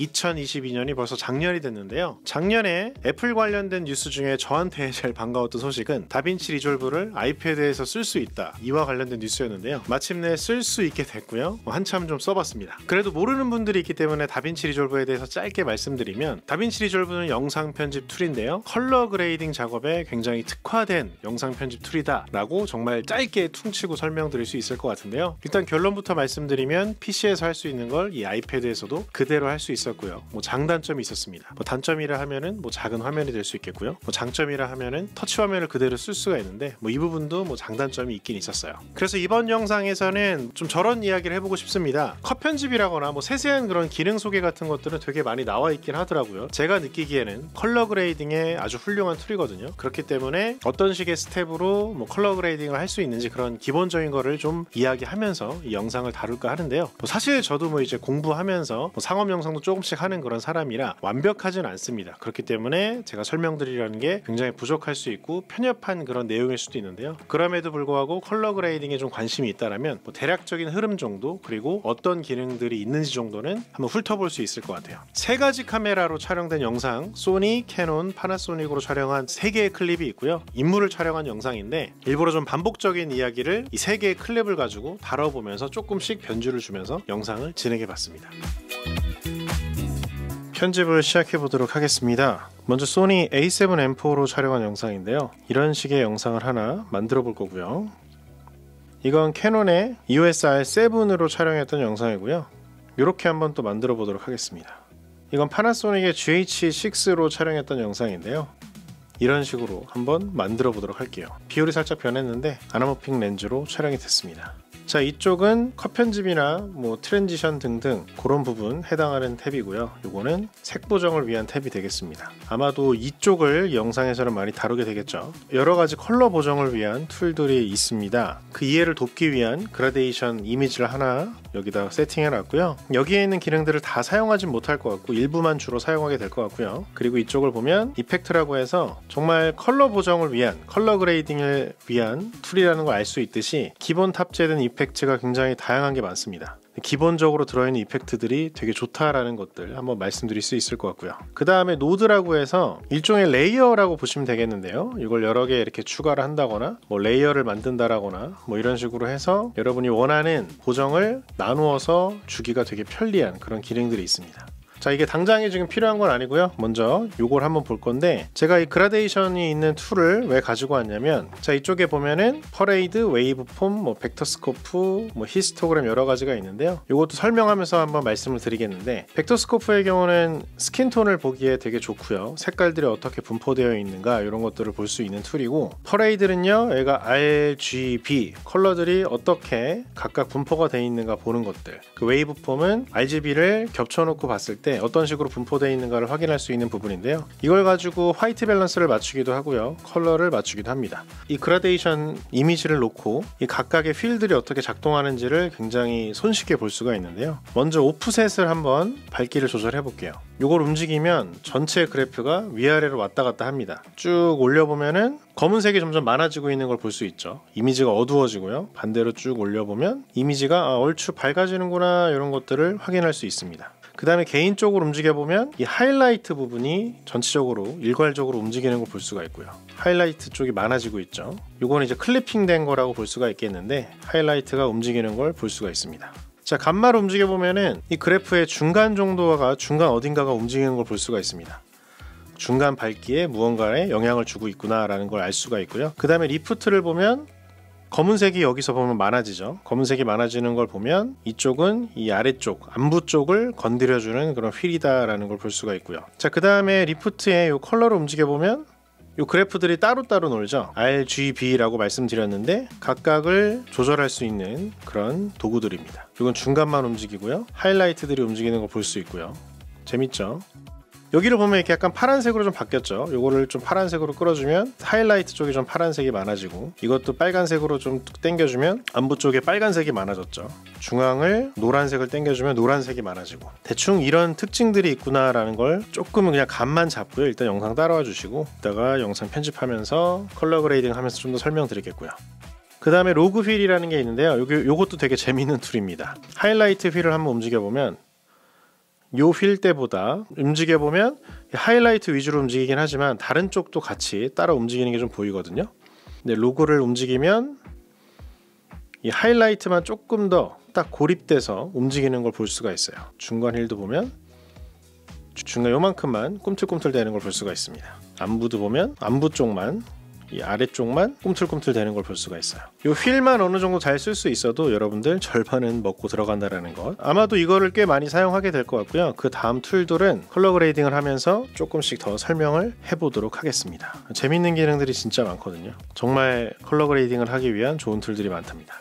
2022년이 벌써 작년이 됐는데요. 작년에 애플 관련된 뉴스 중에 저한테 제일 반가웠던 소식은 다빈치 리졸브를 아이패드에서 쓸 수 있다, 이와 관련된 뉴스였는데요. 마침내 쓸 수 있게 됐고요. 한참 좀 써봤습니다. 그래도 모르는 분들이 있기 때문에 다빈치 리졸브에 대해서 짧게 말씀드리면, 다빈치 리졸브는 영상 편집 툴인데요. 컬러 그레이딩 작업에 굉장히 특화된 영상 편집 툴이다 라고 정말 짧게 퉁치고 설명드릴 수 있을 것 같은데요. 일단 결론부터 말씀드리면 PC에서 할 수 있는 걸 이 아이패드에서도 그대로 할 수 있었고요. 장단점이 있었습니다. 단점이라 하면은 작은 화면이 될 수 있겠고요. 장점이라 하면은 터치 화면을 그대로 쓸 수가 있는데 이 부분도 장단점이 있긴 있었어요. 그래서 이번 영상에서는 좀 저런 이야기를 해보고 싶습니다. 컷 편집이라거나 세세한 그런 기능 소개 같은 것들은 되게 많이 나와 있긴 하더라고요. 제가 느끼기에는 컬러 그레이딩에 아주 훌륭한 툴이거든요. 그렇기 때문에 어떤 식의 스텝으로 컬러 그레이딩을 할 수 있는지 그런 기본적인 거를 좀 이야기하면서 이 영상을 다룰까 하는데요. 사실 저도 이제 공부하면서 상업 영상도 조금씩 하는 그런 사람이라 완벽하진 않습니다. 그렇기 때문에 제가 설명드리려는 게 굉장히 부족할 수 있고 편협한 그런 내용일 수도 있는데요. 그럼에도 불구하고 컬러 그레이딩에 좀 관심이 있다라면 대략적인 흐름 정도, 그리고 어떤 기능들이 있는지 정도는 한번 훑어볼 수 있을 것 같아요. 세 가지 카메라로 촬영된 영상, 소니, 캐논, 파나소닉으로 촬영한 3개의 클립이 있고요. 인물을 촬영한 영상인데 일부러 좀 반복적인 이야기를 이 3개의 클립을 가지고 다뤄보면서 조금씩 변주를 주면서 영상을 진행해 봤습니다. 편집을 시작해 보도록 하겠습니다. 먼저 소니 A7M4로 촬영한 영상인데요. 이런 식의 영상을 하나 만들어 볼 거고요. 이건 캐논의 EOS R7으로 촬영했던 영상이고요. 이렇게 한번 또 만들어 보도록 하겠습니다. 이건 파나소닉의 GH6로 촬영했던 영상인데요. 이런 식으로 한번 만들어 보도록 할게요. 비율이 살짝 변했는데 아나모핑 렌즈로 촬영이 됐습니다. 자, 이쪽은 컷 편집이나 트랜지션 등등 그런 부분 해당하는 탭이고요. 요거는 색 보정을 위한 탭이 되겠습니다. 아마도 이쪽을 영상에서는 많이 다루게 되겠죠. 여러가지 컬러 보정을 위한 툴들이 있습니다. 그 이해를 돕기 위한 그라데이션 이미지를 하나 여기다 세팅해 놨고요. 여기에 있는 기능들을 다 사용하진 못할 것 같고 일부만 주로 사용하게 될 것 같고요. 그리고 이쪽을 보면 이펙트라고 해서 정말 컬러 보정을 위한, 컬러 그레이딩을 위한 툴이라는 걸 알 수 있듯이 기본 탑재된 이펙트가 굉장히 다양한 게 많습니다. 기본적으로 들어있는 이펙트들이 되게 좋다라는 것들 한번 말씀드릴 수 있을 것 같고요. 그 다음에 노드라고 해서 일종의 레이어라고 보시면 되겠는데요. 이걸 여러 개 이렇게 추가를 한다거나 레이어를 만든다라거나 이런 식으로 해서 여러분이 원하는 보정을 나누어서 주기가 되게 편리한 그런 기능들이 있습니다. 자, 이게 당장에 지금 필요한 건 아니고요. 먼저 요걸 한번 볼 건데, 제가 이 그라데이션이 있는 툴을 왜 가지고 왔냐면, 자, 이쪽에 보면은 퍼레이드, 웨이브폼, 벡터스코프, 히스토그램 여러 가지가 있는데요. 요것도 설명하면서 한번 말씀을 드리겠는데, 벡터스코프의 경우는 스킨톤을 보기에 되게 좋고요. 색깔들이 어떻게 분포되어 있는가 이런 것들을 볼 수 있는 툴이고, 퍼레이드는요, 얘가 RGB 컬러들이 어떻게 각각 분포가 되어 있는가 보는 것들, 그 웨이브폼은 RGB를 겹쳐놓고 봤을 때 어떤 식으로 분포되어 있는가를 확인할 수 있는 부분인데요. 이걸 가지고 화이트 밸런스를 맞추기도 하고요, 컬러를 맞추기도 합니다. 이 그라데이션 이미지를 놓고 이 각각의 필들이 어떻게 작동하는지를 굉장히 손쉽게 볼 수가 있는데요. 먼저 오프셋을 한번 밝기를 조절해 볼게요. 이걸 움직이면 전체 그래프가 위아래로 왔다 갔다 합니다. 쭉 올려보면은 검은색이 점점 많아지고 있는 걸 볼 수 있죠. 이미지가 어두워지고요. 반대로 쭉 올려보면 이미지가 얼추 밝아지는구나, 이런 것들을 확인할 수 있습니다. 그 다음에 개인적으로 움직여보면 이 하이라이트 부분이 전체적으로 일괄적으로 움직이는 걸 볼 수가 있고요. 하이라이트 쪽이 많아지고 있죠. 요거는 이제 클리핑 된 거라고 볼 수가 있겠는데, 하이라이트가 움직이는 걸 볼 수가 있습니다. 자, 간마를 움직여보면은 이 그래프의 중간 정도가, 중간 어딘가가 움직이는 걸 볼 수가 있습니다. 중간 밝기에 무언가에 영향을 주고 있구나 라는 걸 알 수가 있고요. 그 다음에 리프트를 보면 검은색이 여기서 보면 많아지죠. 검은색이 많아지는 걸 보면 이쪽은 이 아래쪽 안부 쪽을 건드려주는 그런 휠이다 라는 걸 볼 수가 있고요. 자, 그 다음에 리프트의 이 컬러를 움직여 보면 이 그래프들이 따로따로 놀죠. RGB라고 말씀드렸는데 각각을 조절할 수 있는 그런 도구들입니다. 이건 중간만 움직이고요, 하이라이트들이 움직이는 걸 볼 수 있고요. 재밌죠? 여기를 보면 이렇게 약간 파란색으로 좀 바뀌었죠. 요거를 좀 파란색으로 끌어주면 하이라이트 쪽이 좀 파란색이 많아지고, 이것도 빨간색으로 좀 뚝 당겨주면 안부 쪽에 빨간색이 많아졌죠. 중앙을 노란색을 당겨주면 노란색이 많아지고, 대충 이런 특징들이 있구나 라는 걸 조금은 그냥 감만 잡고요. 일단 영상 따라와 주시고 이따가 영상 편집하면서 컬러 그레이딩 하면서 좀 더 설명드리겠고요. 그 다음에 로그 휠이라는 게 있는데요. 요것도 되게 재미있는 툴입니다. 하이라이트 휠을 한번 움직여 보면 요 휠 때보다 움직여보면 하이라이트 위주로 움직이긴 하지만 다른 쪽도 같이 따라 움직이는 게 좀 보이거든요. 근데 로고를 움직이면 이 하이라이트만 조금 더 딱 고립돼서 움직이는 걸 볼 수가 있어요. 중간 휠도 보면 중간 요만큼만 꿈틀꿈틀 되는 걸 볼 수가 있습니다. 안부도 보면 안부 쪽만, 이 아래쪽만 꿈틀꿈틀 되는 걸 볼 수가 있어요. 이 휠만 어느 정도 잘 쓸 수 있어도 여러분들 절반은 먹고 들어간다라는 것. 아마도 이거를 꽤 많이 사용하게 될 것 같고요. 그 다음 툴들은 컬러 그레이딩을 하면서 조금씩 더 설명을 해보도록 하겠습니다. 재밌는 기능들이 진짜 많거든요. 정말 컬러 그레이딩을 하기 위한 좋은 툴들이 많답니다.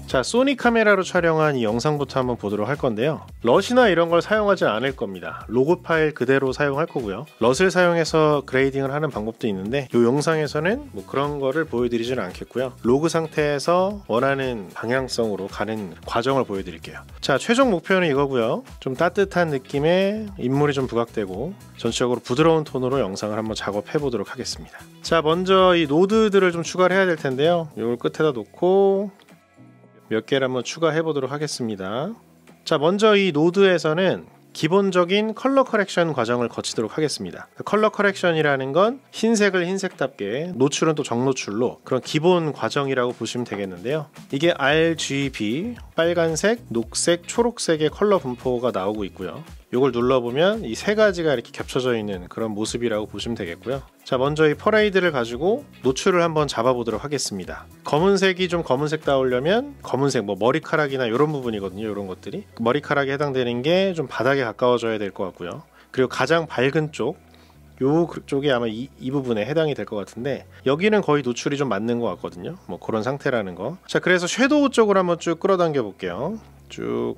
자, 소니 카메라로 촬영한 이 영상부터 한번 보도록 할 건데요. 럿이나 이런 걸 사용하지 않을 겁니다. 로고 파일 그대로 사용할 거고요. 럿을 사용해서 그레이딩을 하는 방법도 있는데 이 영상에서는 뭐 그런 거를 보여드리지는 않겠고요. 로그 상태에서 원하는 방향성으로 가는 과정을 보여드릴게요. 자, 최종 목표는 이거고요. 좀 따뜻한 느낌의 인물이 좀 부각되고 전체적으로 부드러운 톤으로 영상을 한번 작업해 보도록 하겠습니다. 자, 먼저 이 노드들을 좀 추가를 해야 될 텐데요. 이걸 끝에다 놓고 몇 개를 한번 추가해 보도록 하겠습니다. 자, 먼저 이 노드에서는 기본적인 컬러 커렉션 과정을 거치도록 하겠습니다. 컬러 커렉션이라는 건 흰색을 흰색답게, 노출은 또 정노출로 그런 기본 과정이라고 보시면 되겠는데요. 이게 RGB, 빨간색, 녹색, 초록색의 컬러 분포가 나오고 있고요. 이걸 눌러보면 이 세 가지가 이렇게 겹쳐져 있는 그런 모습이라고 보시면 되겠고요. 자, 먼저 이 퍼레이드를 가지고 노출을 한번 잡아보도록 하겠습니다. 검은색이 좀 검은색 따오려면 검은색, 뭐 머리카락이나 이런 부분이거든요. 이런 것들이 머리카락에 해당되는 게 좀 바닥에 가까워져야 될 것 같고요. 그리고 가장 밝은 쪽, 요 쪽이 아마 이 부분에 해당이 될 것 같은데 여기는 거의 노출이 좀 맞는 것 같거든요. 뭐 그런 상태라는 거. 자, 그래서 섀도우 쪽으로 한번 쭉 끌어당겨 볼게요. 쭉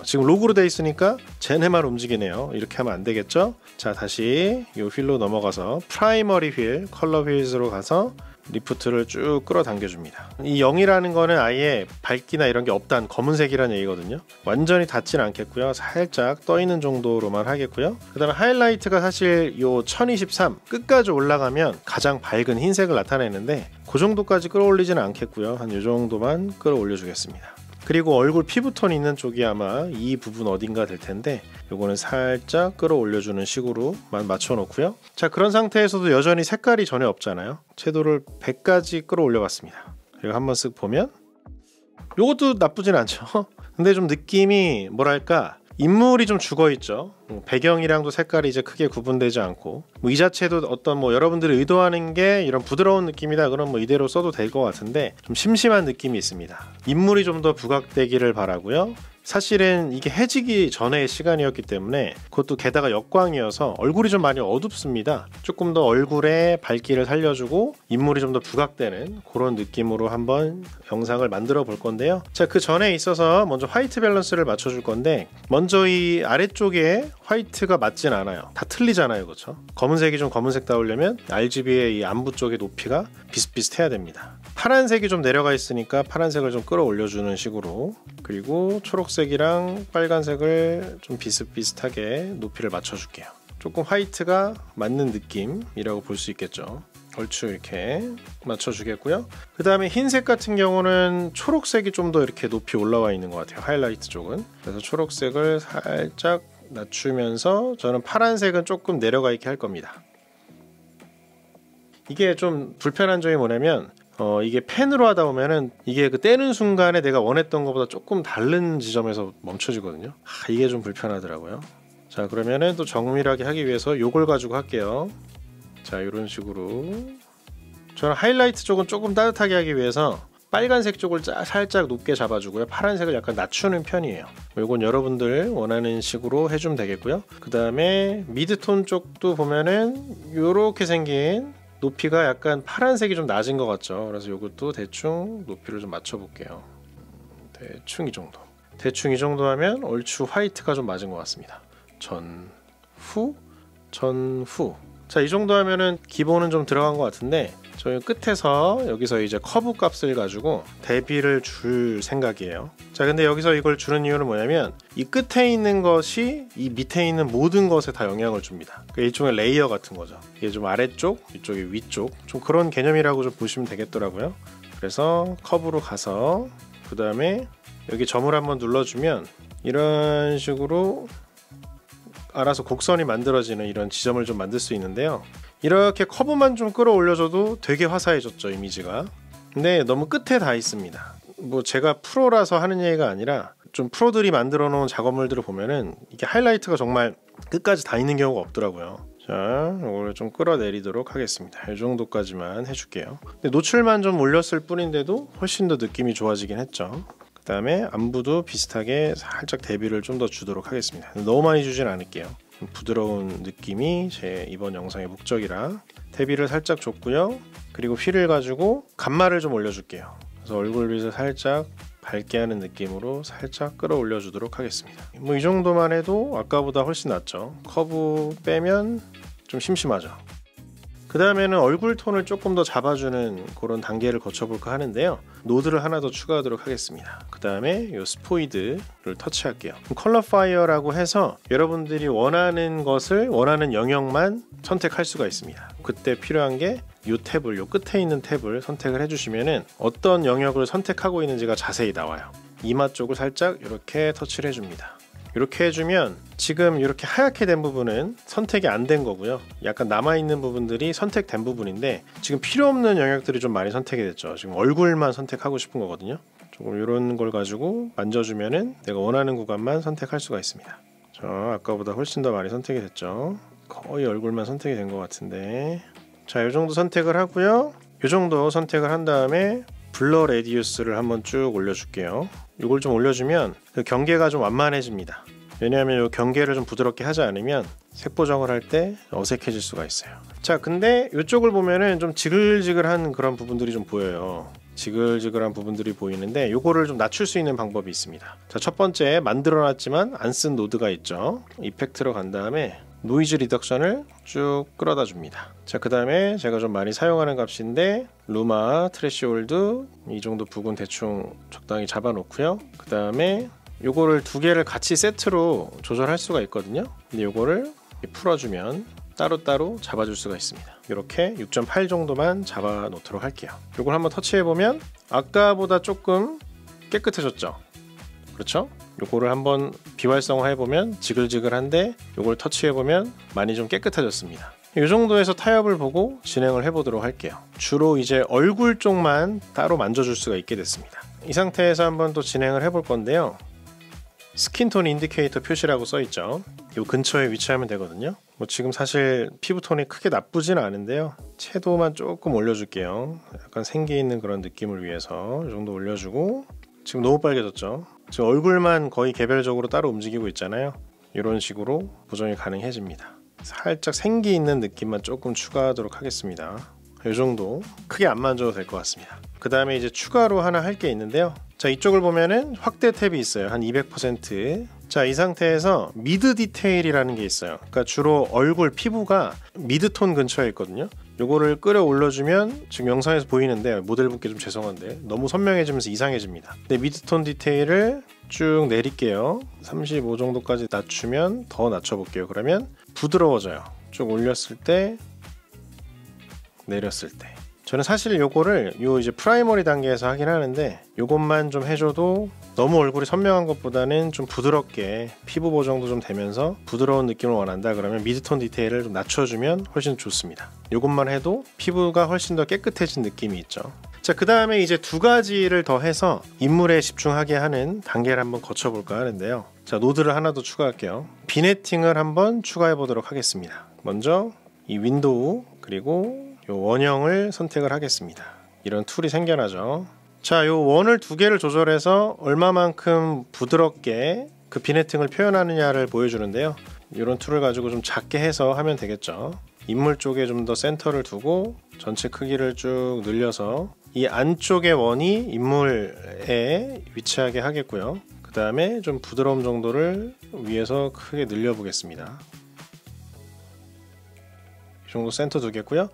지금 로그로 돼 있으니까 쟤네만 움직이네요. 이렇게 하면 안 되겠죠? 자, 다시 이 휠로 넘어가서 프라이머리 휠, 컬러 휠즈로 가서 리프트를 쭉 끌어당겨 줍니다. 이 0이라는 거는 아예 밝기나 이런 게 없다는 검은색이라는 얘기거든요. 완전히 닿지는 않겠고요. 살짝 떠 있는 정도로만 하겠고요. 그 다음에 하이라이트가 사실 요 1023 끝까지 올라가면 가장 밝은 흰색을 나타내는데 그 정도까지 끌어올리지는 않겠고요. 한 요 정도만 끌어올려 주겠습니다. 그리고 얼굴 피부톤 있는 쪽이 아마 이 부분 어딘가 될 텐데 요거는 살짝 끌어올려주는 식으로만 맞춰 놓고요. 자, 그런 상태에서도 여전히 색깔이 전혀 없잖아요. 채도를 100까지 끌어올려 봤습니다. 그리고 한번 쓱 보면 요것도 나쁘진 않죠. 근데 좀 느낌이 뭐랄까, 인물이 좀 죽어있죠. 배경이랑도 색깔이 이제 크게 구분되지 않고 이 자체도 어떤 뭐 여러분들이 의도하는 게 이런 부드러운 느낌이다 그럼 뭐 이대로 써도 될 것 같은데 좀 심심한 느낌이 있습니다. 인물이 좀 더 부각되기를 바라고요. 사실은 이게 해지기 전의 시간이었기 때문에 그것도 게다가 역광이어서 얼굴이 좀 많이 어둡습니다. 조금 더 얼굴에 밝기를 살려주고 인물이 좀 더 부각되는 그런 느낌으로 한번 영상을 만들어 볼 건데요. 자, 그 전에 있어서 먼저 화이트 밸런스를 맞춰줄 건데 먼저 이 아래쪽에 화이트가 맞진 않아요. 다 틀리잖아요, 그렇죠? 검은색이 좀 검은색 따오려면 RGB의 이 안부 쪽의 높이가 비슷비슷해야 됩니다. 파란색이 좀 내려가 있으니까 파란색을 좀 끌어올려주는 식으로, 그리고 초록색이랑 빨간색을 좀 비슷비슷하게 높이를 맞춰줄게요. 조금 화이트가 맞는 느낌이라고 볼 수 있겠죠. 얼추 이렇게 맞춰주겠고요. 그 다음에 흰색 같은 경우는 초록색이 좀 더 이렇게 높이 올라와 있는 것 같아요. 하이라이트 쪽은. 그래서 초록색을 살짝 낮추면서 저는 파란색은 조금 내려가 있게 할 겁니다. 이게 좀 불편한 점이 뭐냐면 이게 펜으로 하다 보면은 이게 그 떼는 순간에 내가 원했던 것보다 조금 다른 지점에서 멈춰지거든요. 이게 좀 불편하더라고요. 자, 그러면은 또 정밀하게 하기 위해서 요걸 가지고 할게요. 자, 이런 식으로 저는 하이라이트 쪽은 조금 따뜻하게 하기 위해서 빨간색 쪽을 살짝 높게 잡아주고요. 파란색을 약간 낮추는 편이에요. 이건 여러분들 원하는 식으로 해주면 되겠고요. 그 다음에 미드톤 쪽도 보면은 이렇게 생긴 높이가 약간 파란색이 좀 낮은 것 같죠. 그래서 이것도 대충 높이를 좀 맞춰 볼게요. 대충 이 정도. 대충 이 정도 하면 얼추 화이트가 좀 맞은 것 같습니다. 전후. 자, 이 정도 하면은 기본은 좀 들어간 것 같은데 저희 끝에서 여기서 이제 커브 값을 가지고 대비를 줄 생각이에요. 자, 근데 여기서 이걸 주는 이유는 뭐냐면 이 끝에 있는 것이 이 밑에 있는 모든 것에 다 영향을 줍니다. 그러니까 일종의 레이어 같은 거죠. 이게 좀 아래쪽, 이쪽이 위쪽, 좀 그런 개념이라고 좀 보시면 되겠더라고요. 그래서 커브로 가서 그 다음에 여기 점을 한번 눌러주면 이런 식으로 알아서 곡선이 만들어지는 이런 지점을 좀 만들 수 있는데요. 이렇게 커브만 좀 끌어올려줘도 되게 화사해졌죠, 이미지가. 근데 너무 끝에 다 있습니다. 뭐 제가 프로라서 하는 얘기가 아니라 좀 프로들이 만들어 놓은 작업물들을 보면은 이게 하이라이트가 정말 끝까지 다 있는 경우가 없더라고요. 자, 이걸 좀 끌어내리도록 하겠습니다. 이 정도까지만 해줄게요. 근데 노출만 좀 올렸을 뿐인데도 훨씬 더 느낌이 좋아지긴 했죠. 그 다음에 안부도 비슷하게 살짝 대비를 좀 더 주도록 하겠습니다. 너무 많이 주진 않을게요. 부드러운 느낌이 제 이번 영상의 목적이라 대비를 살짝 줬고요. 그리고 휠을 가지고 간마를 좀 올려줄게요. 그래서 얼굴 빛을 살짝 밝게 하는 느낌으로 살짝 끌어올려 주도록 하겠습니다. 뭐 이 정도만 해도 아까보다 훨씬 낫죠. 커브 빼면 좀 심심하죠. 그 다음에는 얼굴 톤을 조금 더 잡아주는 그런 단계를 거쳐볼까 하는데요. 노드를 하나 더 추가하도록 하겠습니다. 그 다음에 이 스포이드를 터치할게요. 컬러 파이어라고 해서 여러분들이 원하는 것을 원하는 영역만 선택할 수가 있습니다. 그때 필요한 게 이 탭을, 이 끝에 있는 탭을 선택을 해주시면은 어떤 영역을 선택하고 있는지가 자세히 나와요. 이마 쪽을 살짝 이렇게 터치를 해줍니다. 이렇게 해주면 지금 이렇게 하얗게 된 부분은 선택이 안 된 거고요. 약간 남아있는 부분들이 선택된 부분인데 지금 필요 없는 영역들이 좀 많이 선택이 됐죠. 지금 얼굴만 선택하고 싶은 거거든요. 조금 이런 걸 가지고 만져주면은 내가 원하는 구간만 선택할 수가 있습니다. 자, 아까보다 훨씬 더 많이 선택이 됐죠. 거의 얼굴만 선택이 된 것 같은데, 자, 이 정도 선택을 하고요. 이 정도 선택을 한 다음에 블러 레디우스를 한번 쭉 올려줄게요. 이걸 좀 올려주면 그 경계가 좀 완만해집니다. 왜냐하면 이 경계를 좀 부드럽게 하지 않으면 색 보정을 할 때 어색해질 수가 있어요. 자, 근데 이쪽을 보면은 좀 지글지글한 그런 부분들이 좀 보여요. 지글지글한 부분들이 보이는데 이거를 좀 낮출 수 있는 방법이 있습니다. 자, 첫 번째 만들어놨지만 안 쓴 노드가 있죠. 이펙트로 간 다음에 노이즈 리덕션을 쭉 끌어다 줍니다. 자, 그 다음에 제가 좀 많이 사용하는 값인데 루마 트래시홀드 이 정도 부분 대충 적당히 잡아 놓고요. 그 다음에 요거를 두 개를 같이 세트로 조절할 수가 있거든요. 근데 요거를 풀어주면 따로따로 잡아줄 수가 있습니다. 이렇게 6.8 정도만 잡아 놓도록 할게요. 요걸 한번 터치해보면 아까보다 조금 깨끗해졌죠. 그렇죠? 요거를 한번 비활성화 해보면 지글지글한데 요걸 터치해보면 많이 좀 깨끗해졌습니다. 이 정도에서 타협을 보고 진행을 해보도록 할게요. 주로 이제 얼굴 쪽만 따로 만져줄 수가 있게 됐습니다. 이 상태에서 한번 또 진행을 해볼 건데요. 스킨톤 인디케이터 표시라고 써있죠. 이 근처에 위치하면 되거든요. 뭐 지금 사실 피부톤이 크게 나쁘진 않은데요. 채도만 조금 올려줄게요. 약간 생기 있는 그런 느낌을 위해서 이 정도 올려주고, 지금 너무 빨개졌죠. 지금 얼굴만 거의 개별적으로 따로 움직이고 있잖아요. 이런 식으로 보정이 가능해집니다. 살짝 생기 있는 느낌만 조금 추가하도록 하겠습니다. 이 정도 크게 안 만져도 될 것 같습니다. 그 다음에 이제 추가로 하나 할 게 있는데요. 자, 이쪽을 보면은 확대 탭이 있어요. 한 200%. 자, 이 상태에서 미드 디테일이라는 게 있어요. 그러니까 주로 얼굴 피부가 미드톤 근처에 있거든요. 요거를 끌어올려주면 지금 영상에서 보이는데 모델분께 좀 죄송한데 너무 선명해지면서 이상해집니다. 네, 미드톤 디테일을 쭉 내릴게요. 35 정도까지 낮추면 더 낮춰볼게요. 그러면 부드러워져요. 쭉 올렸을 때, 내렸을 때. 저는 사실 요거를 이제 프라이머리 단계에서 하긴 하는데 요것만 좀 해줘도 너무 얼굴이 선명한 것보다는 좀 부드럽게 피부 보정도 좀 되면서 부드러운 느낌을 원한다 그러면 미드톤 디테일을 좀 낮춰주면 훨씬 좋습니다. 요것만 해도 피부가 훨씬 더 깨끗해진 느낌이 있죠. 자, 그 다음에 이제 두 가지를 더 해서 인물에 집중하게 하는 단계를 한번 거쳐볼까 하는데요. 자, 노드를 하나 더 추가할게요. 비네팅을 한번 추가해 보도록 하겠습니다. 먼저 이 윈도우 그리고 요 원형을 선택을 하겠습니다. 이런 툴이 생겨나죠. 자, 요 원을 두 개를 조절해서 얼마만큼 부드럽게 그 비네팅을 표현하느냐를 보여주는데요. 이런 툴을 가지고 좀 작게 해서 하면 되겠죠. 인물 쪽에 좀 더 센터를 두고 전체 크기를 쭉 늘려서 이 안쪽의 원이 인물에 위치하게 하겠고요. 그 다음에 좀 부드러움 정도를 위에서 크게 늘려 보겠습니다. 이 정도 센터 두겠고요.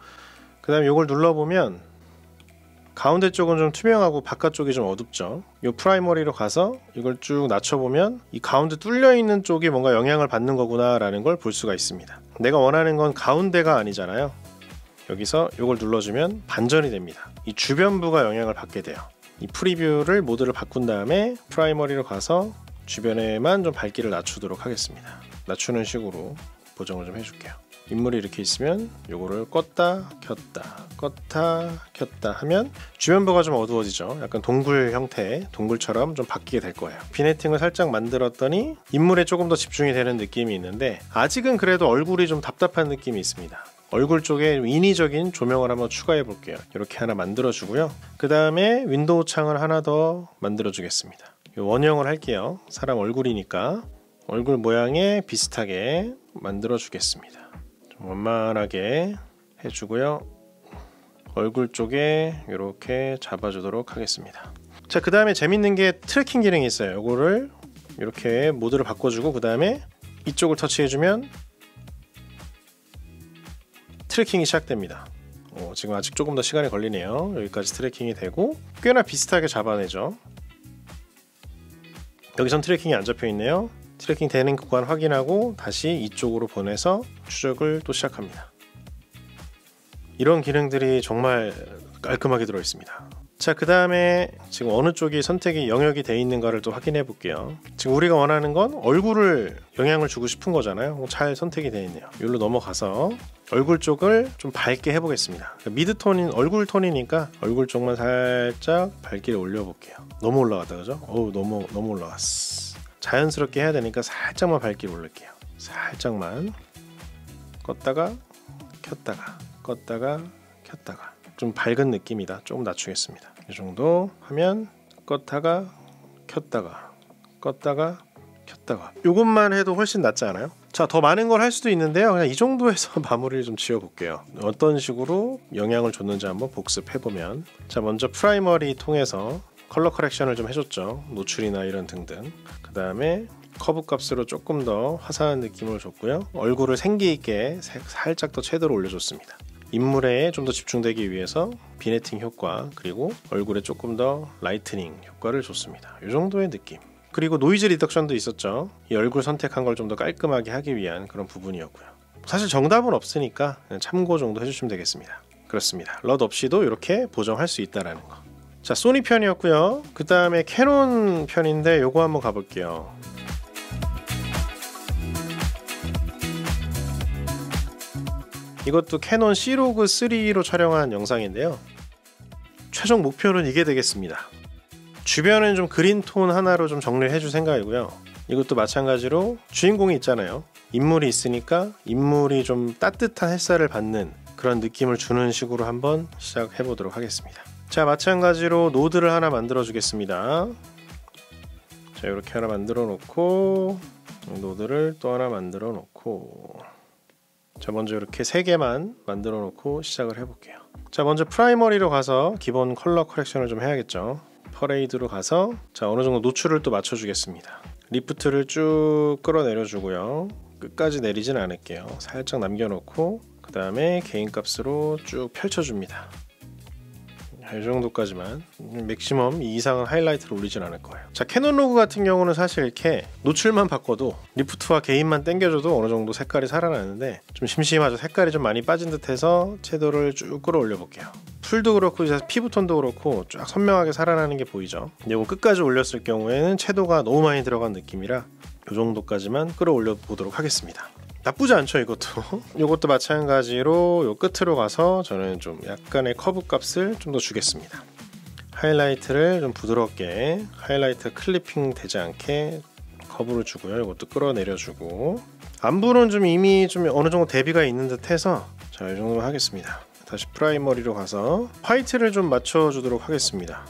그 다음에 이걸 눌러보면 가운데 쪽은 좀 투명하고 바깥쪽이 좀 어둡죠. 이 프라이머리로 가서 이걸 쭉 낮춰보면 이 가운데 뚫려있는 쪽이 뭔가 영향을 받는 거구나 라는 걸 볼 수가 있습니다. 내가 원하는 건 가운데가 아니잖아요. 여기서 이걸 눌러주면 반전이 됩니다. 이 주변부가 영향을 받게 돼요. 이 프리뷰를 모드를 바꾼 다음에 프라이머리로 가서 주변에만 좀 밝기를 낮추도록 하겠습니다. 낮추는 식으로 보정을 좀 해줄게요. 인물이 이렇게 있으면 요거를 껐다 켰다 하면 주변부가 좀 어두워지죠. 약간 동굴 형태, 동굴처럼 좀 바뀌게 될 거예요. 비네팅을 살짝 만들었더니 인물에 조금 더 집중이 되는 느낌이 있는데, 아직은 그래도 얼굴이 좀 답답한 느낌이 있습니다. 얼굴 쪽에 인위적인 조명을 한번 추가해 볼게요. 이렇게 하나 만들어 주고요. 그 다음에 윈도우 창을 하나 더 만들어 주겠습니다. 원형을 할게요. 사람 얼굴이니까 얼굴 모양에 비슷하게 만들어 주겠습니다. 좀 원만하게 해주고요. 얼굴 쪽에 이렇게 잡아주도록 하겠습니다. 자, 그 다음에 재밌는 게 트래킹 기능이 있어요. 이거를 이렇게 모드를 바꿔주고 그 다음에 이쪽을 터치해주면 트래킹이 시작됩니다. 지금 아직 조금 더 시간이 걸리네요. 여기까지 트래킹이 되고 꽤나 비슷하게 잡아내죠. 여기선 트래킹이 안 잡혀 있네요. 트래킹 되는 구간 확인하고 다시 이쪽으로 보내서 추적을 또 시작합니다. 이런 기능들이 정말 깔끔하게 들어 있습니다. 자, 그 다음에 지금 어느 쪽이 선택이 영역이 되어 있는가를 또 확인해 볼게요. 지금 우리가 원하는 건 얼굴을 영향을 주고 싶은 거잖아요. 잘 선택이 되어 있네요. 여기로 넘어가서 얼굴 쪽을 좀 밝게 해보겠습니다. 미드톤인 얼굴 톤이니까 얼굴 쪽만 살짝 밝기를 올려볼게요. 너무 올라갔다 그죠? 너무 올라갔어. 자연스럽게 해야 되니까 살짝만 밝기를 올릴게요. 살짝만 껐다가 켰다가 껐다가 켰다가 좀 밝은 느낌이다. 조금 낮추겠습니다. 이 정도 하면 껐다가 켰다가 껐다가 켰다가 이것만 해도 훨씬 낫지 않아요? 자, 더 많은 걸 할 수도 있는데요. 그냥 이 정도에서 마무리를 좀 지어볼게요. 어떤 식으로 영향을 줬는지 한번 복습해보면, 자, 먼저 프라이머리 통해서 컬러 커렉션을 좀 해줬죠. 노출이나 이런 등등. 그 다음에 커브 값으로 조금 더 화사한 느낌을 줬고요. 얼굴을 생기있게 살짝 더 채도를 올려줬습니다. 인물에 좀 더 집중되기 위해서 비네팅 효과, 그리고 얼굴에 조금 더 라이트닝 효과를 줬습니다. 이 정도의 느낌. 그리고 노이즈 리덕션도 있었죠. 이 얼굴 선택한 걸 좀 더 깔끔하게 하기 위한 그런 부분이었고요. 사실 정답은 없으니까 그냥 참고 정도 해주시면 되겠습니다. 그렇습니다. 럿 없이도 이렇게 보정할 수 있다는 거. 자, 소니 편이었고요. 그 다음에 캐논 편인데 요거 한번 가볼게요. 이것도 캐논 C로그3로 촬영한 영상인데요. 최종 목표는 이게 되겠습니다. 주변은 좀 그린톤 하나로 좀 정리를 해줄 생각이고요. 이것도 마찬가지로 주인공이 있잖아요. 인물이 있으니까 인물이 좀 따뜻한 햇살을 받는 그런 느낌을 주는 식으로 한번 시작해 보도록 하겠습니다. 자, 마찬가지로 노드를 하나 만들어 주겠습니다. 자, 이렇게 하나 만들어 놓고 노드를 또 하나 만들어 놓고, 자, 먼저 이렇게 3개만 만들어 놓고 시작을 해볼게요. 자, 먼저 프라이머리로 가서 기본 컬러 커렉션을 좀 해야겠죠. 퍼레이드로 가서 자, 어느 정도 노출을 또 맞춰주겠습니다. 리프트를 쭉 끌어내려 주고요. 끝까지 내리진 않을게요. 살짝 남겨놓고 그 다음에 개인 값으로 쭉 펼쳐줍니다. 이 정도까지만. 맥시멈 이 이상은 하이라이트를 올리진 않을 거예요. 자, 캐논 로그 같은 경우는 사실 이렇게 노출만 바꿔도 리프트와 개인만 당겨줘도 어느 정도 색깔이 살아나는데 좀 심심하죠. 색깔이 좀 많이 빠진 듯해서 채도를 쭉 끌어올려 볼게요. 풀도 그렇고 이제 피부톤도 그렇고 쫙 선명하게 살아나는 게 보이죠. 이거 끝까지 올렸을 경우에는 채도가 너무 많이 들어간 느낌이라 이 정도까지만 끌어올려 보도록 하겠습니다. 나쁘지 않죠, 이것도. 이것도 마찬가지로 요 끝으로 가서 저는 좀 약간의 커브 값을 좀 더 주겠습니다. 하이라이트를 좀 부드럽게, 하이라이트 클리핑 되지 않게 커브를 주고요. 이것도 끌어내려주고, 안부는 좀 이미 좀 어느 정도 대비가 있는 듯해서 자, 이 정도만 하겠습니다. 다시 프라이머리로 가서 화이트를 좀 맞춰주도록 하겠습니다.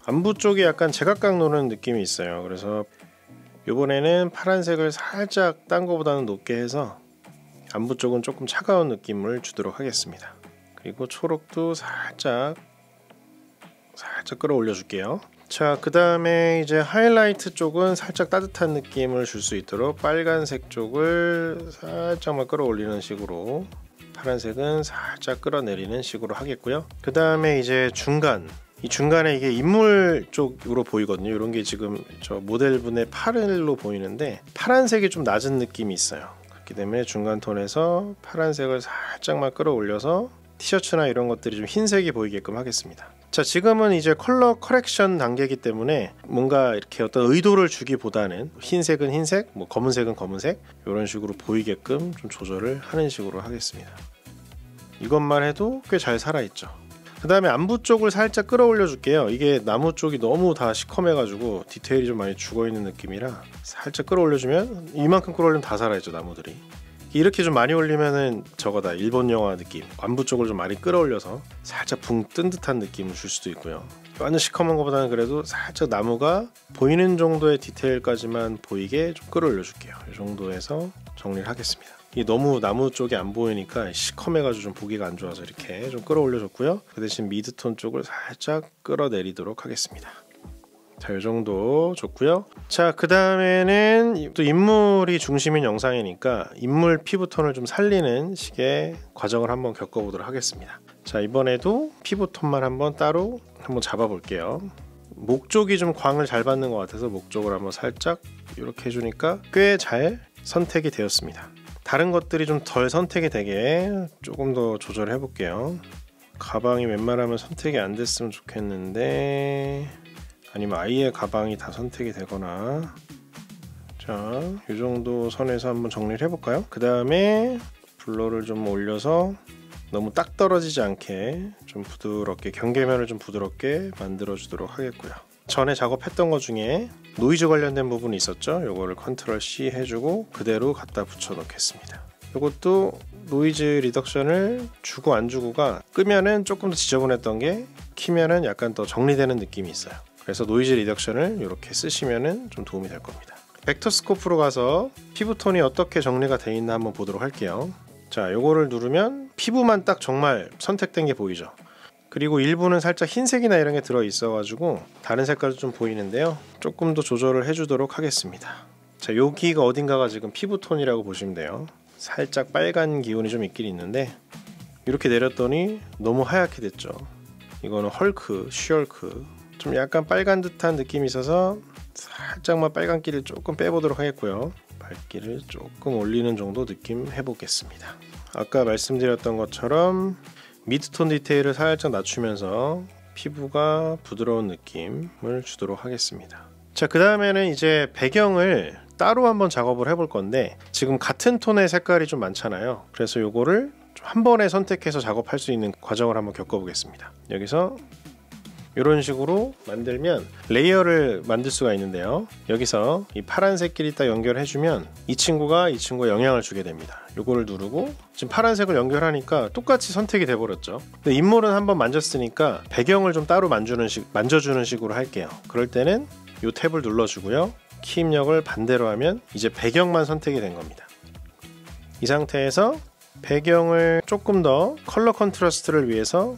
안부 쪽이 약간 제각각 노는 느낌이 있어요. 그래서 이번에는 파란색을 살짝 딴 거보다는 높게 해서 안부 쪽은 조금 차가운 느낌을 주도록 하겠습니다. 그리고 초록도 살짝 끌어올려 줄게요. 자, 그 다음에 이제 하이라이트 쪽은 살짝 따뜻한 느낌을 줄 수 있도록 빨간색 쪽을 살짝만 끌어올리는 식으로, 파란색은 살짝 끌어내리는 식으로 하겠고요. 그 다음에 이제 중간, 이 중간에 이게 인물 쪽으로 보이거든요. 이런 게 지금 저 모델분의 팔로 보이는데 파란색이 좀 낮은 느낌이 있어요. 그렇기 때문에 중간 톤에서 파란색을 살짝만 끌어올려서 티셔츠나 이런 것들이 좀 흰색이 보이게끔 하겠습니다. 자, 지금은 이제 컬러 커렉션 단계이기 때문에 뭔가 이렇게 어떤 의도를 주기보다는 흰색은 흰색, 뭐 검은색은 검은색 이런 식으로 보이게끔 좀 조절을 하는 식으로 하겠습니다. 이것만 해도 꽤 잘 살아있죠. 그 다음에 안부 쪽을 살짝 끌어올려 줄게요. 이게 나무 쪽이 너무 다 시커매 가지고 디테일이 좀 많이 죽어있는 느낌이라 살짝 끌어올려주면 이만큼 끌어올리면 다 살아있죠, 나무들이. 이렇게 좀 많이 올리면은 저거다, 일본 영화 느낌. 안부 쪽을 좀 많이 끌어올려서 살짝 붕 뜬 듯한 느낌을 줄 수도 있고요. 완전 시커먼 것보다는 그래도 살짝 나무가 보이는 정도의 디테일까지만 보이게 좀 끌어올려 줄게요. 이 정도에서 정리를 하겠습니다. 이 너무 나무 쪽이 안 보이니까 시커매가지고 좀 보기가 안 좋아서 이렇게 좀 끌어올려 줬고요. 그 대신 미드톤 쪽을 살짝 끌어내리도록 하겠습니다. 자, 이 정도 좋고요. 자, 그 다음에는 또 인물이 중심인 영상이니까 인물 피부톤을 좀 살리는 식의 과정을 한번 겪어보도록 하겠습니다. 자, 이번에도 피부톤만 한번 따로 한번 잡아볼게요. 목 쪽이 좀 광을 잘 받는 것 같아서 목 쪽을 한번 살짝 이렇게 해주니까 꽤 잘 선택이 되었습니다. 다른 것들이 좀 덜 선택이 되게 조금 더 조절해 볼게요. 가방이 웬만하면 선택이 안 됐으면 좋겠는데, 아니면 아예 가방이 다 선택이 되거나. 자, 이 정도 선에서 한번 정리를 해볼까요? 그 다음에 블러를 좀 올려서 너무 딱 떨어지지 않게 좀 부드럽게, 경계면을 좀 부드럽게 만들어 주도록 하겠고요. 전에 작업했던 것 중에 노이즈 관련된 부분이 있었죠. 요거를 컨트롤 C 해주고 그대로 갖다 붙여 놓겠습니다. 요것도 노이즈 리덕션을 주고 안 주고가 끄면은 조금 더 지저분했던 게 키면은 약간 더 정리되는 느낌이 있어요. 그래서 노이즈 리덕션을 이렇게 쓰시면은 좀 도움이 될 겁니다. 벡터 스코프로 가서 피부톤이 어떻게 정리가 되어 있나 한번 보도록 할게요. 자, 요거를 누르면 피부만 딱 정말 선택된 게 보이죠. 그리고 일부는 살짝 흰색이나 이런 게 들어 있어 가지고 다른 색깔도 좀 보이는데요. 조금 더 조절을 해주도록 하겠습니다. 자, 여기가 어딘가가 지금 피부톤이라고 보시면 돼요. 살짝 빨간 기운이 좀 있긴 있는데 이렇게 내렸더니 너무 하얗게 됐죠. 이거는 헐크, 쉬얼크, 좀 약간 빨간 듯한 느낌이 있어서 살짝만 빨간기를 조금 빼보도록 하겠고요. 밝기를 조금 올리는 정도 느낌 해보겠습니다. 아까 말씀드렸던 것처럼 미드톤 디테일을 살짝 낮추면서 피부가 부드러운 느낌을 주도록 하겠습니다. 자, 그 다음에는 이제 배경을 따로 한번 작업을 해볼 건데, 지금 같은 톤의 색깔이 좀 많잖아요. 그래서 요거를 좀 한 번에 선택해서 작업할 수 있는 과정을 한번 겪어보겠습니다. 여기서 이런 식으로 만들면 레이어를 만들 수가 있는데요. 여기서 이 파란색끼리 딱 연결해주면 이 친구가 이 친구에 영향을 주게 됩니다. 요거를 누르고 지금 파란색을 연결하니까 똑같이 선택이 돼버렸죠. 근데 인물은 한번 만졌으니까 배경을 좀 따로 만져주는 식으로 할게요. 그럴 때는 이 탭을 눌러주고요. 키 입력을 반대로 하면 이제 배경만 선택이 된 겁니다. 이 상태에서 배경을 조금 더 컬러 컨트라스트를 위해서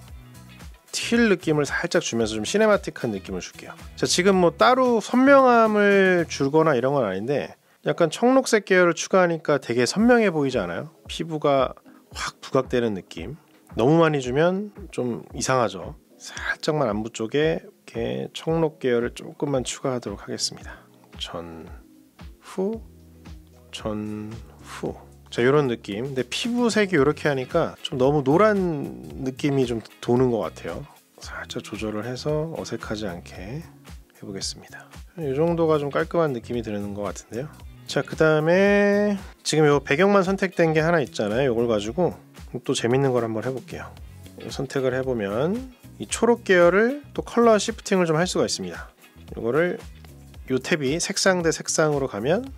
틸 느낌을 살짝 주면서 좀 시네마틱한 느낌을 줄게요. 자, 지금 뭐 따로 선명함을 주거나 이런 건 아닌데 약간 청록색 계열을 추가하니까 되게 선명해 보이지 않아요? 피부가 확 부각되는 느낌. 너무 많이 주면 좀 이상하죠. 살짝만 안부 쪽에 이렇게 청록 계열을 조금만 추가하도록 하겠습니다. 전, 후, 전, 후. 자, 이런 느낌. 근데 피부색이 이렇게 하니까 좀 너무 노란 느낌이 좀 도는 것 같아요. 살짝 조절을 해서 어색하지 않게 해보겠습니다. 이 정도가 좀 깔끔한 느낌이 드는 것 같은데요. 자, 그 다음에 지금 이 배경만 선택된 게 하나 있잖아요. 이걸 가지고 또 재밌는 걸 한번 해볼게요. 선택을 해보면 이 초록 계열을 또 컬러 시프팅을 좀 할 수가 있습니다. 이거를 이 탭이 색상 대 색상으로 가면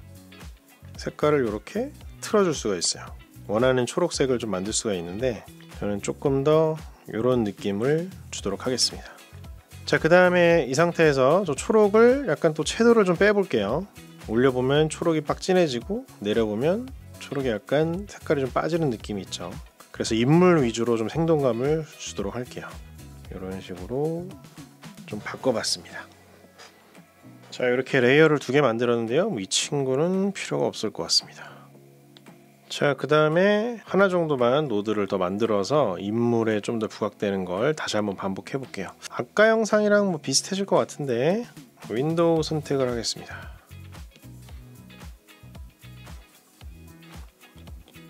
색깔을 이렇게 틀어줄 수가 있어요. 원하는 초록색을 좀 만들 수가 있는데 저는 조금 더 이런 느낌을 주도록 하겠습니다. 자, 그 다음에 이 상태에서 저 초록을 약간 또 채도를 좀 빼볼게요. 올려보면 초록이 빡 진해지고 내려보면 초록이 약간 색깔이 좀 빠지는 느낌이 있죠. 그래서 인물 위주로 좀 생동감을 주도록 할게요. 이런 식으로 좀 바꿔봤습니다. 자, 이렇게 레이어를 2개 만들었는데요. 이 친구는 필요가 없을 것 같습니다. 자, 그 다음에 하나 정도만 노드를 더 만들어서 인물에 좀 더 부각되는 걸 다시 한번 반복해 볼게요. 아까 영상이랑 뭐 비슷해질 것 같은데 윈도우 선택을 하겠습니다.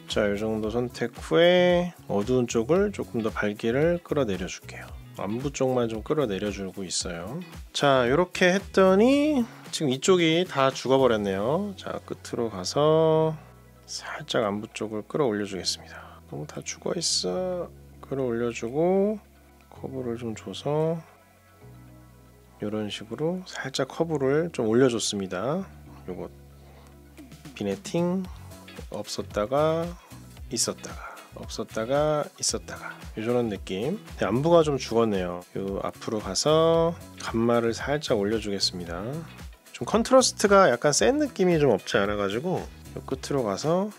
자, 이 정도 선택 후에 어두운 쪽을 조금 더 밝기를 끌어내려 줄게요. 안부 쪽만 좀 끌어내려 주고 있어요. 자, 이렇게 했더니 지금 이쪽이 다 죽어버렸네요. 자, 끝으로 가서 살짝 안부 쪽을 끌어올려 주겠습니다. 너무 다 죽어 있어. 끌어올려 주고 커브를 좀 줘서 이런 식으로 살짝 커브를 좀 올려줬습니다. 요거 비네팅 없었다가 있었다가 없었다가 있었다가 이런 느낌. 안부가 좀 죽었네요. 요 앞으로 가서 간마를 살짝 올려주겠습니다. 좀 컨트라스트가 약간 센 느낌이 좀 없지 않아 가지고 요 끝으로 가서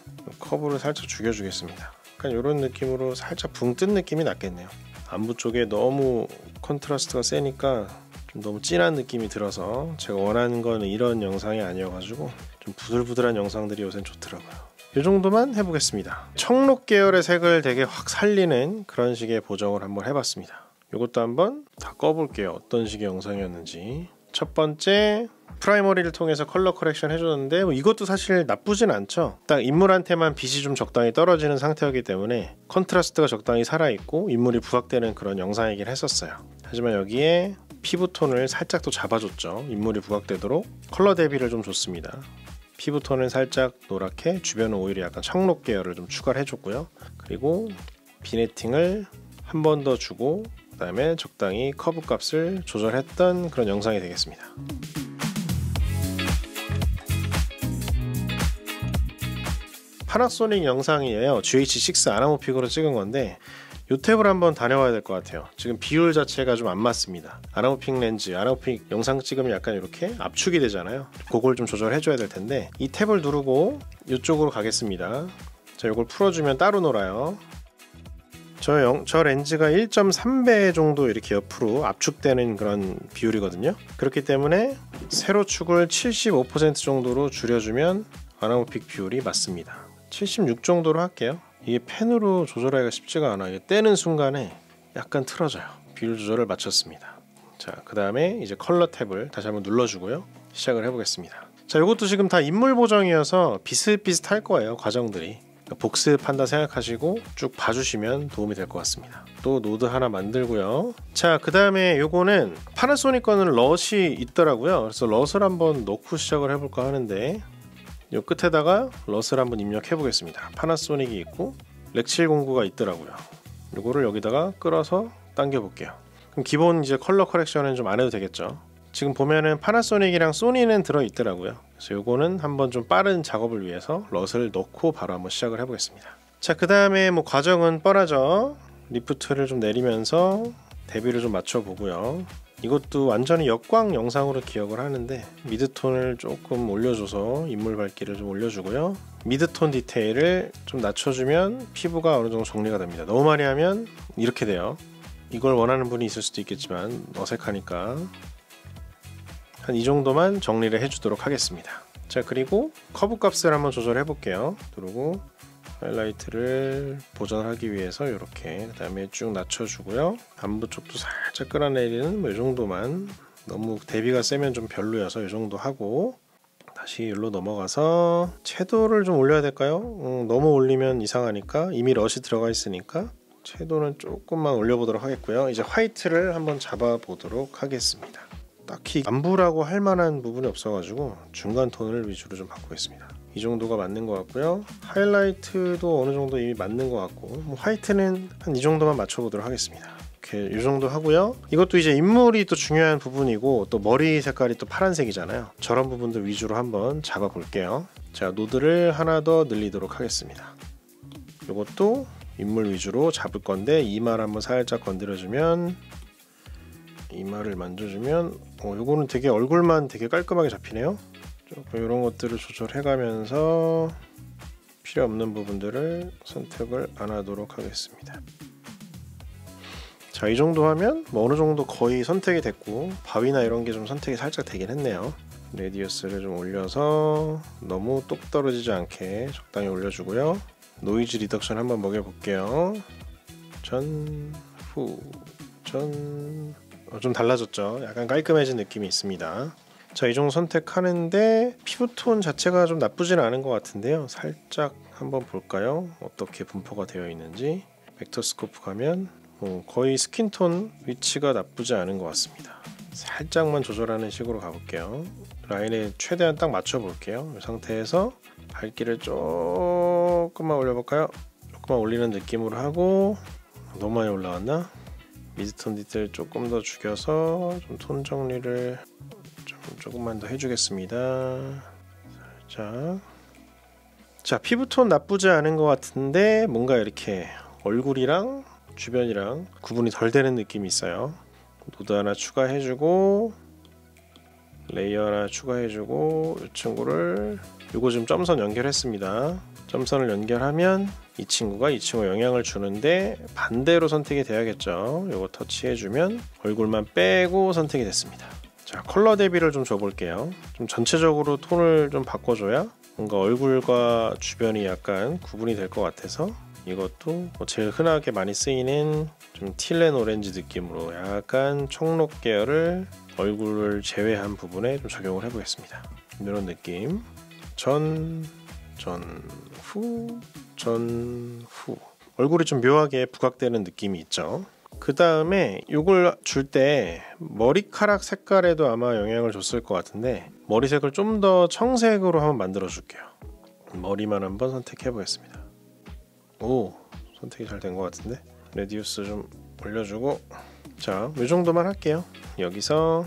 커브를 살짝 죽여주겠습니다. 약간 이런 느낌으로 살짝 붕 뜬 느낌이 낫겠네요. 안부 쪽에 너무 컨트라스트가 세니까 좀 너무 진한 느낌이 들어서 제가 원하는 거는 이런 영상이 아니어가지고 좀 부들부들한 영상들이 요새 좋더라고요. 이 정도만 해보겠습니다. 청록 계열의 색을 되게 확 살리는 그런 식의 보정을 한번 해봤습니다. 이것도 한번 다 꺼볼게요. 어떤 식의 영상이었는지. 첫 번째 프라이머리를 통해서 컬러 커렉션 해줬는데 이것도 사실 나쁘진 않죠. 딱 인물한테만 빛이 좀 적당히 떨어지는 상태였기 때문에 컨트라스트가 적당히 살아있고 인물이 부각되는 그런 영상이긴 했었어요. 하지만 여기에 피부톤을 살짝 또 잡아줬죠. 인물이 부각되도록 컬러 대비를 좀 줬습니다. 피부톤을 살짝 노랗게, 주변은 오히려 약간 청록 계열을 좀 추가를 해줬고요. 그리고 비네팅을 한 번 더 주고 그 다음에 적당히 커브 값을 조절했던 그런 영상이 되겠습니다. 파나소닉 영상이에요. GH6 아나모픽으로 찍은 건데 이 탭을 한번 다녀와야 될 것 같아요. 지금 비율 자체가 좀 안 맞습니다. 아나모픽 렌즈, 아나모픽 영상 찍으면 약간 이렇게 압축이 되잖아요. 그걸 좀 조절해 줘야 될 텐데 이 탭을 누르고 이쪽으로 가겠습니다. 자, 이걸 풀어주면 따로 놀아요. 저 렌즈가 1.3배 정도 이렇게 옆으로 압축되는 그런 비율이거든요. 그렇기 때문에 세로축을 75% 정도로 줄여주면 아나모픽 비율이 맞습니다. 76 정도로 할게요. 이게 펜으로 조절하기가 쉽지가 않아요. 떼는 순간에 약간 틀어져요. 비율 조절을 마쳤습니다. 자, 그 다음에 이제 컬러 탭을 다시 한번 눌러주고요. 시작을 해보겠습니다. 자, 이것도 지금 다 인물 보정이어서 비슷비슷할 거예요. 과정들이. 복습한다 생각하시고 쭉 봐주시면 도움이 될 것 같습니다. 또 노드 하나 만들고요. 자, 그 다음에 요거는 파나소닉 거는 럿이 있더라고요. 그래서 럿을 한번 넣고 시작을 해볼까 하는데 요 끝에다가 럿을 한번 입력해 보겠습니다. 파나소닉이 있고 렉709가 있더라고요. 요거를 여기다가 끌어서 당겨 볼게요. 그럼 기본 이제 컬러 커렉션은 좀 안 해도 되겠죠. 지금 보면은 파나소닉이랑 소니는 들어 있더라고요. 그래서 요거는 한번 좀 빠른 작업을 위해서 럿을 넣고 바로 한번 시작을 해 보겠습니다. 자, 그 다음에 뭐 과정은 뻔하죠. 리프트를 좀 내리면서 대비를 좀 맞춰 보고요. 이것도 완전히 역광 영상으로 기억을 하는데 미드톤을 조금 올려줘서 인물 밝기를 좀 올려주고요. 미드톤 디테일을 좀 낮춰주면 피부가 어느 정도 정리가 됩니다. 너무 많이 하면 이렇게 돼요. 이걸 원하는 분이 있을 수도 있겠지만 어색하니까 한 이 정도만 정리를 해주도록 하겠습니다. 자, 그리고 커브 값을 한번 조절해 볼게요. 누르고 하이라이트를 보정하기 위해서 이렇게 그 다음에 쭉 낮춰주고요. 안부 쪽도 살짝 끌어내리는 뭐 이 정도만. 너무 대비가 세면 좀 별로여서 이 정도 하고 다시 여기로 넘어가서 채도를 좀 올려야 될까요? 너무 올리면 이상하니까 이미 럿이 들어가 있으니까 채도는 조금만 올려보도록 하겠고요. 이제 화이트를 한번 잡아보도록 하겠습니다. 딱히 안부라고 할 만한 부분이 없어가지고 중간 톤을 위주로 좀 바꾸겠습니다. 이 정도가 맞는 것 같고요. 하이라이트도 어느 정도 이미 맞는 것 같고 뭐 화이트는 한 이 정도만 맞춰보도록 하겠습니다. 이렇게 이 정도 하고요. 이것도 이제 인물이 또 중요한 부분이고 또 머리 색깔이 또 파란색이잖아요. 저런 부분들 위주로 한번 잡아볼게요. 자, 노드를 하나 더 늘리도록 하겠습니다. 이것도 인물 위주로 잡을 건데 이마를 한번 살짝 건드려주면 이마를 만져주면 요거는 되게 얼굴만 되게 깔끔하게 잡히네요. 조금 이런 것들을 조절해가면서 필요 없는 부분들을 선택을 안 하도록 하겠습니다. 자, 이 정도 하면 뭐 어느 정도 거의 선택이 됐고 바위나 이런 게 좀 선택이 살짝 되긴 했네요. 레디어스를 좀 올려서 너무 똑 떨어지지 않게 적당히 올려주고요. 노이즈 리덕션 한번 먹여볼게요. 전, 후, 전. 좀 달라졌죠. 약간 깔끔해진 느낌이 있습니다. 자, 이 정도 선택하는데 피부톤 자체가 좀 나쁘지는 않은 것 같은데요. 살짝 한번 볼까요? 어떻게 분포가 되어 있는지. 벡터 스코프 가면 거의 스킨톤 위치가 나쁘지 않은 것 같습니다. 살짝만 조절하는 식으로 가볼게요. 라인에 최대한 딱 맞춰 볼게요. 이 상태에서 밝기를 조금만 올려볼까요? 조금만 올리는 느낌으로 하고, 너무 많이 올라왔나? 미드톤 디테일 조금 더 죽여서 좀 톤 정리를 조금만 더 해주겠습니다. 살짝. 자, 피부톤 나쁘지 않은 것 같은데 뭔가 이렇게 얼굴이랑 주변이랑 구분이 덜 되는 느낌이 있어요. 노드 하나 추가해주고, 레이어 하나 추가해주고, 이 친구를, 요거 지금 점선 연결했습니다. 점선을 연결하면 이 친구가 이 친구에 영향을 주는데 반대로 선택이 돼야겠죠. 요거 터치해주면 얼굴만 빼고 선택이 됐습니다. 자, 컬러 대비를 좀 줘볼게요. 좀 전체적으로 톤을 좀 바꿔줘야 뭔가 얼굴과 주변이 약간 구분이 될 것 같아서, 이것도 제일 흔하게 많이 쓰이는 좀 틸렌 오렌지 느낌으로 약간 청록 계열을 얼굴을 제외한 부분에 좀 적용을 해보겠습니다. 이런 느낌. 전, 후. 얼굴이 좀 묘하게 부각되는 느낌이 있죠. 그 다음에 이걸 줄 때 머리카락 색깔에도 아마 영향을 줬을 것 같은데, 머리색을 좀 더 청색으로 한번 만들어 줄게요. 머리만 한번 선택해 보겠습니다. 오, 선택이 잘 된 것 같은데. 레디우스 좀 올려주고, 자, 이 정도만 할게요. 여기서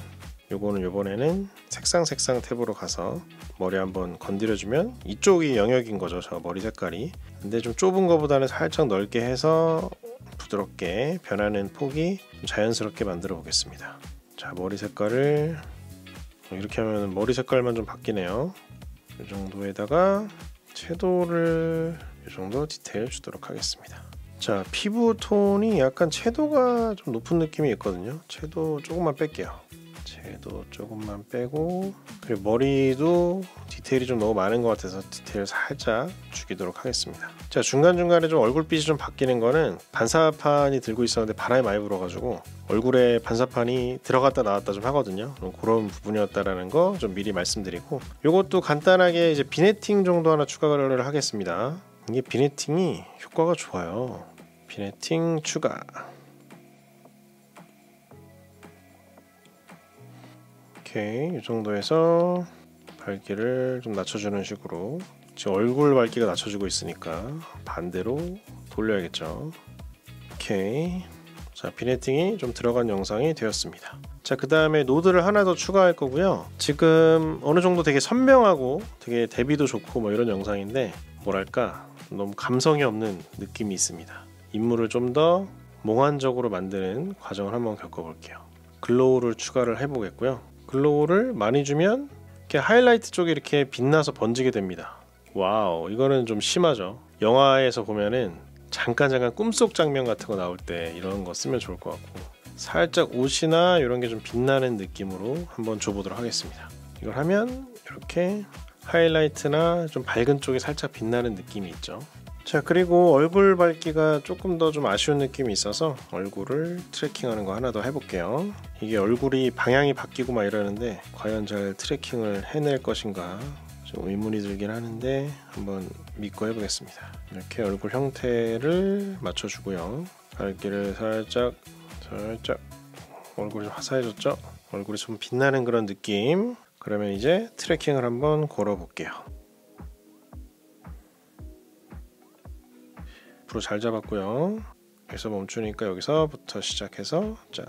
요거는 요번에는 색상 탭으로 가서 머리 한번 건드려주면 이쪽이 영역인 거죠, 저 머리 색깔이. 근데 좀 좁은 거보다는 살짝 넓게 해서 부드럽게 변하는 폭이 자연스럽게 만들어 보겠습니다. 자, 머리 색깔을 이렇게 하면 머리 색깔만 좀 바뀌네요. 이 정도에다가 채도를 이 정도 디테일 주도록 하겠습니다. 자, 피부 톤이 약간 채도가 좀 높은 느낌이 있거든요. 채도 조금만 뺄게요. 채도 조금만 빼고, 그리고 머리도 디테일이 좀 너무 많은 것 같아서 디테일 살짝 죽이도록 하겠습니다. 자, 중간중간에 좀 얼굴빛이 좀 바뀌는 거는 반사판이 들고 있었는데 바람이 많이 불어가지고 얼굴에 반사판이 들어갔다 나왔다 좀 하거든요. 그런 부분이었다라는 거 좀 미리 말씀드리고, 요것도 간단하게 이제 비네팅 정도 하나 추가를 하겠습니다. 이게 비네팅이 효과가 좋아요. 비네팅 추가. 오케이, 이 정도에서 밝기를 좀 낮춰주는 식으로. 지금 얼굴 밝기가 낮춰지고 있으니까 반대로 돌려야겠죠. 오케이. 자, 비네팅이 좀 들어간 영상이 되었습니다. 자, 그 다음에 노드를 하나 더 추가할 거고요. 지금 어느 정도 되게 선명하고 되게 대비도 좋고 뭐 이런 영상인데, 뭐랄까 너무 감성이 없는 느낌이 있습니다. 인물을 좀 더 몽환적으로 만드는 과정을 한번 겪어볼게요. 글로우를 추가를 해보겠고요. 글로우를 많이 주면 이렇게 하이라이트 쪽이 이렇게 빛나서 번지게 됩니다. 와우, 이거는 좀 심하죠. 영화에서 보면은 잠깐 꿈속 장면 같은 거 나올 때 이런 거 쓰면 좋을 것 같고, 살짝 옷이나 이런 게 좀 빛나는 느낌으로 한번 줘보도록 하겠습니다. 이걸 하면 이렇게 하이라이트나 좀 밝은 쪽이 살짝 빛나는 느낌이 있죠. 자, 그리고 얼굴 밝기가 조금 더 좀 아쉬운 느낌이 있어서 얼굴을 트래킹하는 거 하나 더 해볼게요. 이게 얼굴이 방향이 바뀌고 막 이러는데 과연 잘 트래킹을 해낼 것인가 좀 의문이 들긴 하는데 한번 믿고 해보겠습니다. 이렇게 얼굴 형태를 맞춰주고요. 밝기를 살짝 얼굴이 좀 화사해졌죠? 얼굴이 좀 빛나는 그런 느낌. 그러면 이제 트래킹을 한번 걸어볼게요. 앞으로 잘 잡았고요. 여기서 멈추니까 여기서부터 시작해서, 자,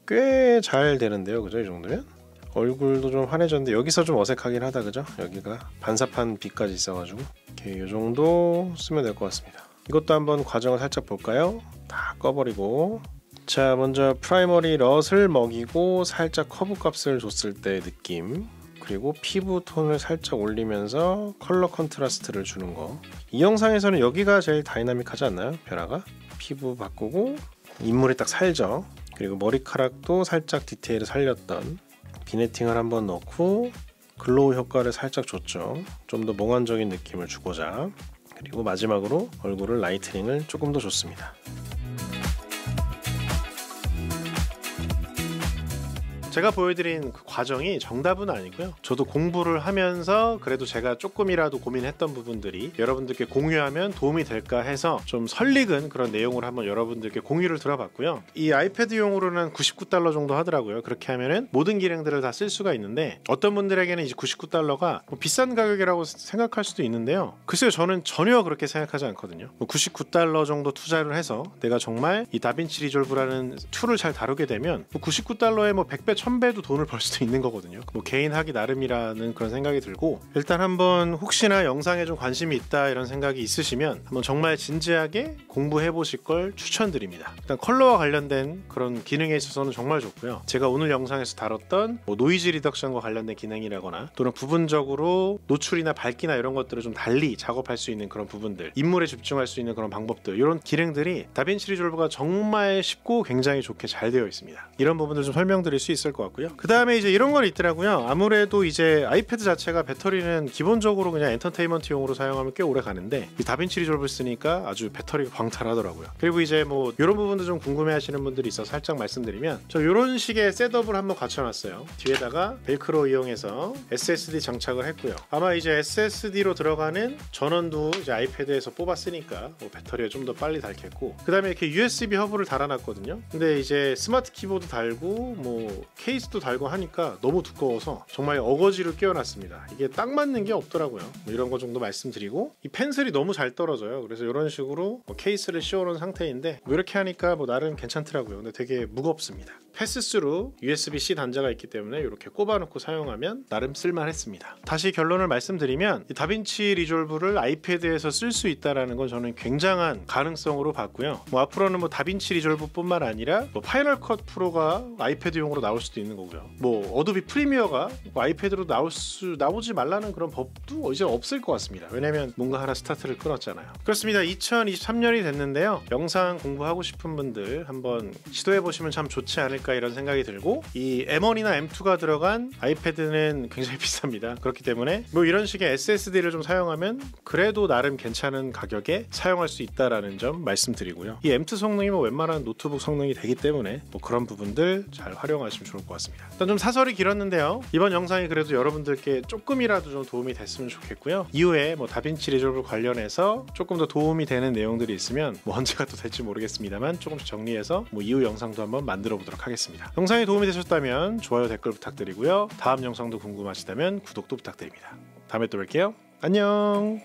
꽤 잘 되는데요, 그죠? 이 정도면 얼굴도 좀 환해졌는데 여기서 좀 어색하긴 하다, 그죠? 여기가 반사판 빛까지 있어가지고. 이렇게 이 정도 쓰면 될 것 같습니다. 이것도 한번 과정을 살짝 볼까요? 다 꺼버리고, 자, 먼저 프라이머리 럿을 먹이고 살짝 커브 값을 줬을 때 느낌, 그리고 피부 톤을 살짝 올리면서 컬러 컨트라스트를 주는 거. 이 영상에서는 여기가 제일 다이나믹하지 않나요? 변화가? 피부 바꾸고 인물이 딱 살죠. 그리고 머리카락도 살짝 디테일을 살렸던, 비네팅을 한번 넣고 글로우 효과를 살짝 줬죠. 좀 더 몽환적인 느낌을 주고자. 그리고 마지막으로 얼굴을 라이트닝을 조금 더 줬습니다. 제가 보여드린 그 과정이 정답은 아니고요. 저도 공부를 하면서 그래도 제가 조금이라도 고민했던 부분들이 여러분들께 공유하면 도움이 될까 해서 좀 설익은 그런 내용을 한번 여러분들께 공유를 들어봤고요. 이 아이패드용으로는 $99 정도 하더라고요. 그렇게 하면은 모든 기능들을 다 쓸 수가 있는데 어떤 분들에게는 이제 $99가 뭐 비싼 가격이라고 생각할 수도 있는데요. 글쎄요, 저는 전혀 그렇게 생각하지 않거든요. 뭐 $99 정도 투자를 해서 내가 정말 이 다빈치 리졸브라는 툴을 잘 다루게 되면 뭐 $99에 뭐 100배, 1000배도 돈을 벌 수도 있는 거거든요. 뭐 개인 하기 나름이라는 그런 생각이 들고, 일단 한번 혹시나 영상에 좀 관심이 있다 이런 생각이 있으시면 한번 정말 진지하게 공부해 보실 걸 추천드립니다. 일단 컬러와 관련된 그런 기능에 있어서는 정말 좋고요. 제가 오늘 영상에서 다뤘던 뭐 노이즈 리덕션과 관련된 기능이라거나 또는 부분적으로 노출이나 밝기나 이런 것들을 좀 달리 작업할 수 있는 그런 부분들, 인물에 집중할 수 있는 그런 방법들, 이런 기능들이 다빈치 리졸브가 정말 쉽고 굉장히 좋게 잘 되어 있습니다. 이런 부분들 좀 설명드릴 수 있을 것 같고요. 그 다음에 이제 이런 건 있더라고요. 아무래도 이제 아이패드 자체가 배터리는 기본적으로 그냥 엔터테인먼트용으로 사용하면 꽤 오래 가는데 이 다빈치 리졸브 쓰니까 아주 배터리가 광탈하더라고요. 그리고 이제 뭐 이런 부분도 좀 궁금해 하시는 분들이 있어서 살짝 말씀드리면, 저 이런 식의 셋업을 한번 갖춰놨어요. 뒤에다가 벨크로 이용해서 SSD 장착을 했고요. 아마 이제 SSD로 들어가는 전원도 이제 아이패드에서 뽑았으니까 뭐 배터리가 좀 더 빨리 닳겠고, 그 다음에 이렇게 USB 허브를 달아놨거든요. 근데 이제 스마트 키보드 달고 뭐 케이스도 달고 하니까 너무 두꺼워서 정말 어거지로 끼워놨습니다. 이게 딱 맞는 게 없더라고요. 뭐 이런 거 정도 말씀드리고, 이 펜슬이 너무 잘 떨어져요. 그래서 이런 식으로 뭐 케이스를 씌워놓은 상태인데 뭐 이렇게 하니까 뭐 나름 괜찮더라고요. 근데 되게 무겁습니다. 패스스루 USB-C 단자가 있기 때문에 이렇게 꼽아놓고 사용하면 나름 쓸만했습니다. 다시 결론을 말씀드리면 이 다빈치 리졸브를 아이패드에서 쓸 수 있다는 건 저는 굉장한 가능성으로 봤고요. 뭐 앞으로는 뭐 다빈치 리졸브뿐만 아니라 뭐 파이널 컷 프로가 아이패드용으로 나올 수도 있는 거고요. 뭐 어도비 프리미어가 뭐 아이패드로 나오지 말라는 그런 법도 이제 없을 것 같습니다. 왜냐면 뭔가 하나 스타트를 끊었잖아요. 그렇습니다. 2023년이 됐는데요. 영상 공부하고 싶은 분들 한번 시도해보시면 참 좋지 않을까 이런 생각이 들고, 이 M1이나 M2가 들어간 아이패드는 굉장히 비쌉니다. 그렇기 때문에 뭐 이런 식의 SSD를 좀 사용하면 그래도 나름 괜찮은 가격에 사용할 수 있다라는 점 말씀드리고요. 이 M2 성능이 뭐 웬만한 노트북 성능이 되기 때문에 뭐 그런 부분들 잘 활용하시면 좋을 것 같습니다. 일단 좀 사설이 길었는데요. 이번 영상이 그래도 여러분들께 조금이라도 좀 도움이 됐으면 좋겠고요. 이후에 뭐 다빈치 리졸브 관련해서 조금 더 도움이 되는 내용들이 있으면 뭐 언제가 또 될지 모르겠습니다만 조금씩 정리해서 뭐 이후 영상도 한번 만들어 보도록 하겠습니다. 영상이 도움이 되셨다면 좋아요, 댓글 부탁드리고요. 다음 영상도 궁금하시다면 구독도 부탁드립니다. 다음에 또 뵐게요. 안녕.